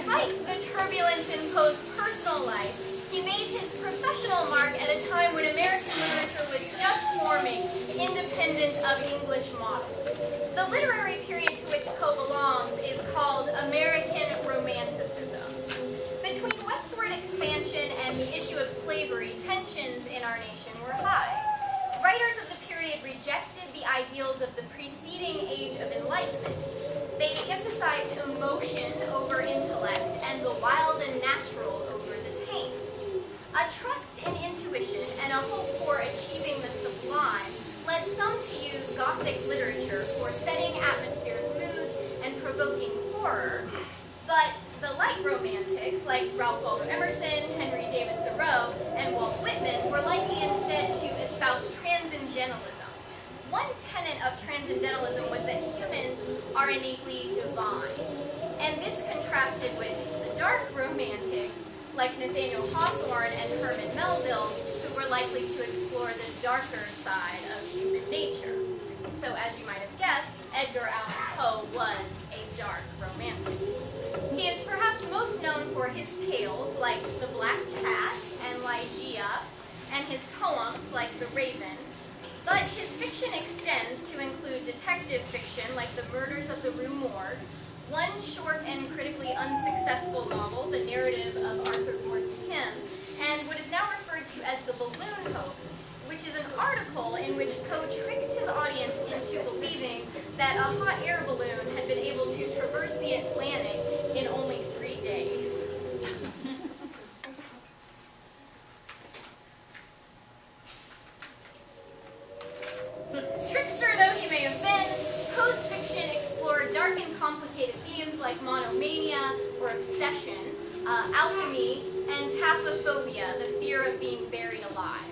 Despite the turbulence in Poe's personal life, he made his professional mark at a time when American literature was just forming, independent of English models. The literary period to which Poe belongs is called American Romanticism. Between westward expansion and the issue of slavery, tensions in our nation were high. Writers of the period rejected the ideals of the preceding age of enlightenment. They emphasized emotion over intellect and the wild and natural over the tame. A trust in intuition and a hope for achieving the sublime led some to use Gothic literature for setting atmospheric moods and provoking horror, but the light romantics like Ralph Waldo Emerson, Henry David Thoreau, and Walt Whitman were likely instead to espouse transcendentalism. One tenet of transcendentalism was that humans are innately divine, and this contrasted with the dark romantics like Nathaniel Hawthorne and Herman Melville, who were likely to explore the darker side of human nature. So as you might have guessed, Edgar Allan Poe was a dark romantic. He is perhaps most known for his tales like The Black Cat and Ligeia, and his poems like The Raven. But his fiction extends to include detective fiction like The Murders of the Rue Morgue, one short and critically unsuccessful novel, The Narrative of Arthur Gordon Pym, and what is now referred to as the balloon hoax, which is an article in which Poe tricked his audience into believing that a hot air balloon had been able to traverse the Atlantic in only 3 days. Trickster though he may have been, Poe's fiction explored dark and complicated themes like monomania or obsession, alchemy, and taphophobia, the fear of being buried alive.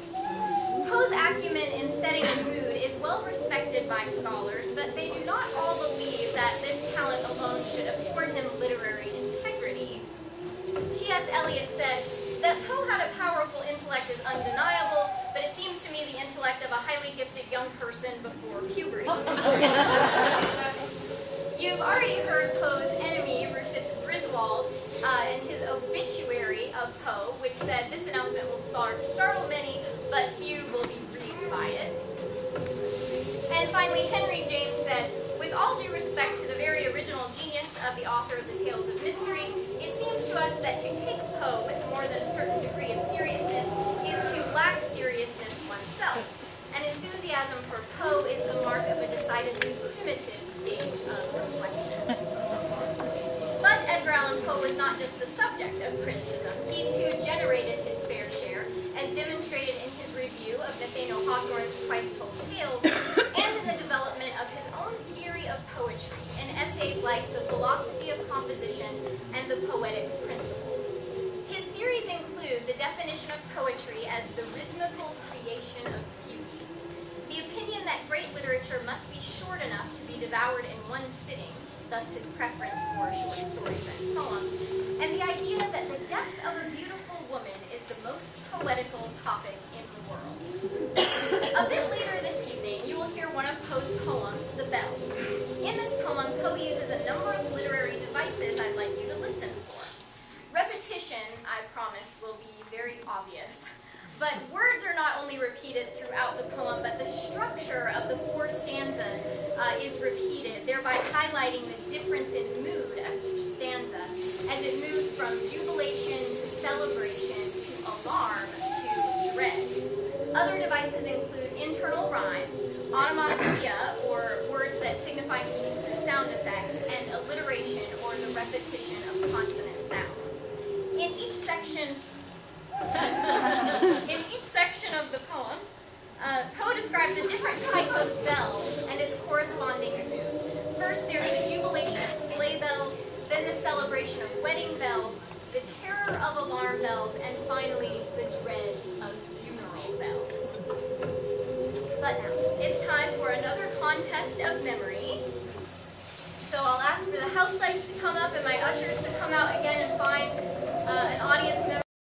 Poe's acumen in setting a mood is well respected by scholars, but they do not all believe that this talent alone should afford him literary integrity. T.S. Eliot said that Poe had a powerful intellect is undeniable, but it seems to me the intellect of a highly gifted young person before puberty. You've already heard Poe's enemy, Rufus Griswold, in his obituary of Poe, which said, "This announcement will startle many, but few will be grieved by it." And finally, Henry James said, "With all due respect to the very original genius of the author of the Tales of Mystery, it seems to us that to take Poe with more than a certain degree of seriousness is to lack seriousness oneself. An enthusiasm for Poe is the mark of a decidedly primitive stage of reflection." But Edgar Allan Poe was not just the subject of criticism. He too generated his fair share, as demonstrated in his review of Nathaniel Hawthorne's Twice Told Tales, and in the development of his own theory of poetry in essays like The Philosophy of Composition and The Poetic Principles. His theories include the definition of poetry as the rhythmical creation of beauty, the opinion that great literature must be short enough to be devoured in one sitting, thus his preference for short stories and poems, and the idea that the death of a beautiful woman is the most poetical topic in the world. A bit later this evening, you will hear one of Poe's poems, The Bells. In this poem, Poe uses a number of literary devices I'd like you to listen for. Repetition, I promise, will be very obvious. But words are not only repeated throughout the poem, but the structure of the 4 stanzas is repeated, thereby highlighting the difference in mood of each stanza, as it moves from jubilation to celebration to alarm to dread. Other devices include internal rhyme, onomatopoeia, or words that signify meaning through sound effects, and alliteration, or the repetition of consonant sounds. In each section of the poem, Poe describes a different type of bell and its corresponding mood. First, there's the jubilation of sleigh bells, then the celebration of wedding bells, the terror of alarm bells, and finally, the dread of funeral bells. But now, it's time for another contest of memory. So I'll ask for the house lights to come up and my ushers to come out again and find an audience member.